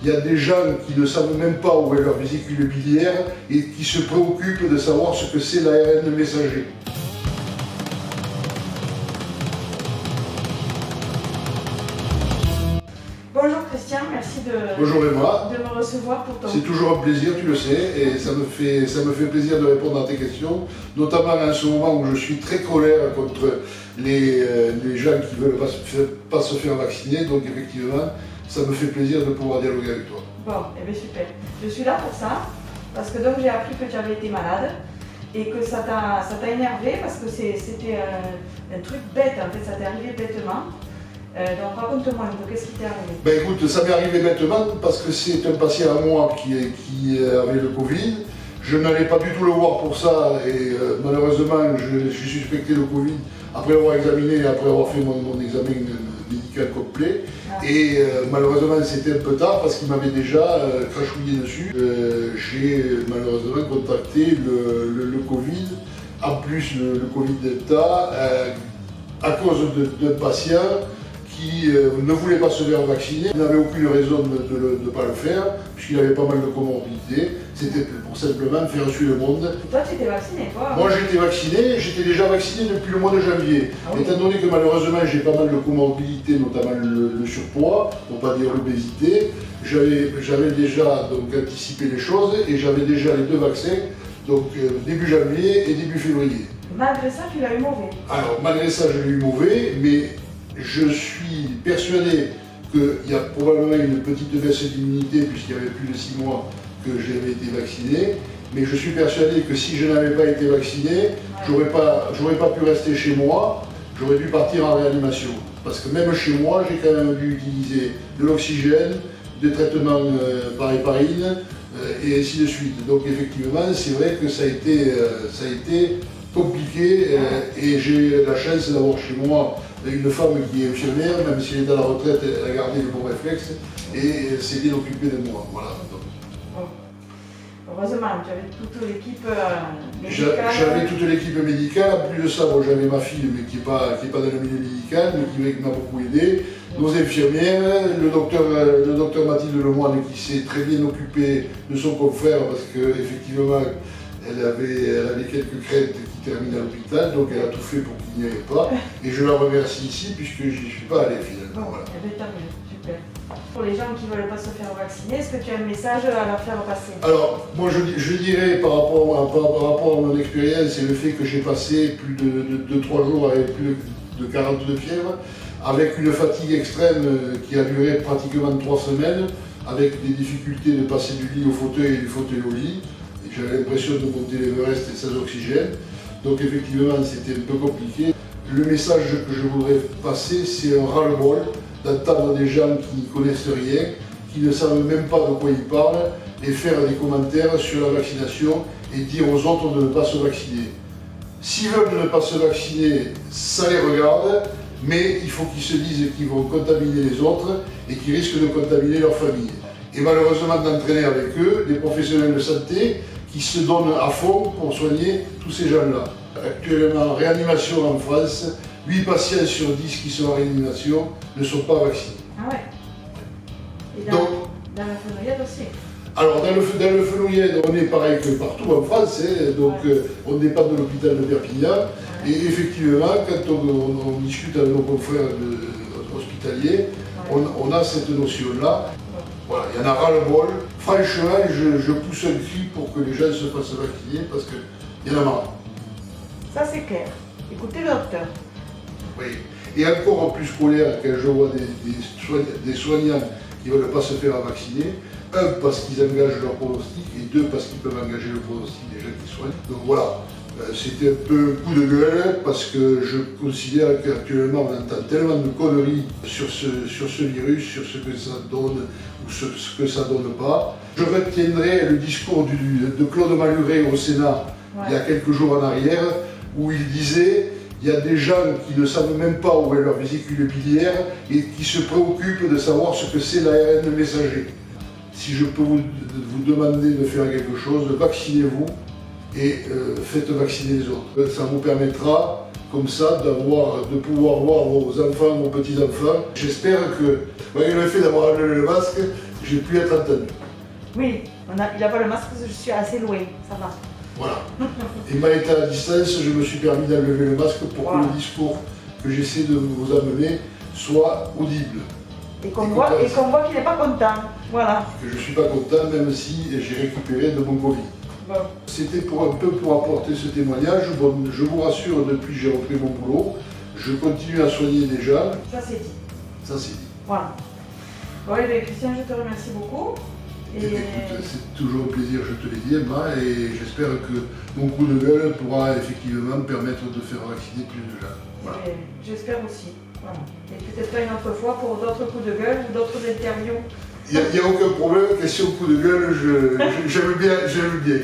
il y a des gens qui ne savent même pas où est leur vésicule biliaire et qui se préoccupent de savoir ce que c'est l'ARN messager. Bonjour Christian, merci Bonjour Emma. de me recevoir pour ton... C'est toujours un plaisir, tu le sais, et ça me fait plaisir de répondre à tes questions, notamment en ce moment où je suis très colère contre les gens qui ne veulent pas se faire vacciner, donc effectivement, ça me fait plaisir de pouvoir dialoguer avec toi. Bon, eh bien super. Je suis là pour ça, parce que donc j'ai appris que tu avais été malade, et que ça t'a énervé, parce que c'était un truc bête, en fait, ça t'est arrivé bêtement. Donc raconte-moi un peu, qu'est-ce qui t'est arrivé? Ben écoute, ça m'est arrivé bêtement parce que c'est un patient à moi qui avait le Covid. Je n'allais pas du tout le voir pour ça et malheureusement je suis suspecté le Covid après avoir examiné et après avoir fait mon examen médical complet. Ah. Et malheureusement c'était un peu tard parce qu'il m'avait déjà crachouillé dessus. J'ai malheureusement contracté le Covid, en plus le Covid Delta, à cause d'un patient qui ne voulait pas se faire vacciner. Il n'avait aucune raison de ne pas le faire, puisqu'il avait pas mal de comorbidités. C'était pour simplement faire suer le monde. Et toi, tu étais vacciné, toi? Moi, j'étais déjà vacciné depuis le mois de janvier. Ah oui. Étant donné que malheureusement, j'ai pas mal de comorbidités, notamment le surpoids, pour pas dire l'obésité, j'avais déjà donc, anticipé les choses et j'avais déjà les deux vaccins, donc début janvier et début février. Malgré ça, tu l'as eu mauvais. Alors, malgré ça, je l'ai eu mauvais, mais je suis persuadé qu'il y a probablement une petite baisse d'immunité puisqu'il y avait plus de 6 mois que j'avais été vacciné. Mais je suis persuadé que si je n'avais pas été vacciné, j'aurais pas pu rester chez moi, j'aurais dû partir en réanimation. Parce que même chez moi, j'ai quand même dû utiliser de l'oxygène, des traitements par héparine et ainsi de suite. Donc effectivement, c'est vrai que ça a été compliqué et j'ai la chance d'avoir chez moi une femme qui est infirmière, même si elle est à la retraite, elle a gardé le bon réflexe et s'est bien occupée de moi. Voilà. Bon. Heureusement, tu avais toute l'équipe médicale. J'avais toute l'équipe médicale, en plus de ça, bon, j'avais ma fille mais qui n'est pas dans le milieu médical, mais qui m'a beaucoup aidé, nos infirmières, le docteur Mathilde Lemoine qui s'est très bien occupé de son confrère parce qu'effectivement elle avait quelques craintes qui terminent à l'hôpital, donc elle a tout fait pour qu'il n'y aille pas. Et je la remercie ici puisque je n'y suis pas allé finalement. Voilà. Eh bien, tant mieux, super. Pour les gens qui ne veulent pas se faire vacciner, est-ce que tu as un message à leur faire passer? Alors, moi je dirais par rapport à mon expérience et le fait que j'ai passé plus de 3 jours avec plus de 40 de fièvre, avec une fatigue extrême qui a duré pratiquement 3 semaines, avec des difficultés de passer du lit au fauteuil et du fauteuil au lit. J'avais l'impression de monter l'Everest et sans oxygène. Donc effectivement, c'était un peu compliqué. Le message que je voudrais passer, c'est un ras-le-bol d'entendre des gens qui n'y connaissent rien, qui ne savent même pas de quoi ils parlent, et faire des commentaires sur la vaccination et dire aux autres de ne pas se vacciner. S'ils veulent ne pas se vacciner, ça les regarde, mais il faut qu'ils se disent qu'ils vont contaminer les autres et qu'ils risquent de contaminer leur famille. Et malheureusement d'entraîner avec eux des professionnels de santé qui se donnent à fond pour soigner tous ces gens-là. Actuellement, en réanimation en France, 8 patients sur 10 qui sont en réanimation ne sont pas vaccinés. Ah ouais. Et dans la Fenouillade aussi? Alors, dans le Fenouillade, on est pareil que partout en France, donc on dépend de l'hôpital de Perpignan. Et effectivement, quand on discute avec nos confrères hospitaliers, on a cette notion-là. Voilà, il y en a ras-le-bol. Franchement, je pousse un cri pour que les gens se fassent vacciner parce qu'il y en a marre. Ça c'est clair. Écoutez le docteur. Oui. Et encore en plus colère quand je vois des soignants qui ne veulent pas se faire vacciner. Un, parce qu'ils engagent leur pronostic, et deux, parce qu'ils peuvent engager le pronostic des gens qui soignent. Donc voilà, c'était un peu un coup de gueule, parce que je considère qu'actuellement on entend tellement de conneries sur ce virus, sur ce que ça donne ou ce que ça donne pas. Je retiendrai le discours de Claude Malhuret au Sénat, il y a quelques jours en arrière, où il disait il y a des gens qui ne savent même pas où est leur vésicule biliaire et qui se préoccupent de savoir ce que c'est l'ARN messager. Si je peux vous demander de faire quelque chose, vaccinez-vous et faites vacciner les autres. Ça vous permettra, comme ça, de pouvoir voir vos enfants, vos petits-enfants. J'espère que, malgré le fait d'avoir enlevé le masque, j'ai pu être entendu. Oui, il n'a pas le masque parce que je suis assez loin, ça va. Voilà. Et m'a été à distance, je me suis permis d'enlever le masque pour Voilà. que le discours que j'essaie de vous amener soit audible. Et qu'on voit qu'il n'est pas content. Voilà. Que je ne suis pas content, même si j'ai récupéré de mon Covid. Bon. C'était un peu pour apporter ce témoignage. Bon, je vous rassure, depuis que j'ai repris mon boulot, je continue à soigner des gens. Ça c'est dit. Ça c'est dit. Voilà. Bon, et bien, Christian, je te remercie beaucoup. Et écoute, c'est toujours un plaisir, je te l'ai dit, Emma, et j'espère que mon coup de gueule pourra effectivement permettre de faire vacciner plus de gens. Voilà. J'espère aussi. Voilà. Et peut-être pas une autre fois pour d'autres coups de gueule ou d'autres interviews. Il n'y a aucun problème, question coup de gueule, j'aime bien.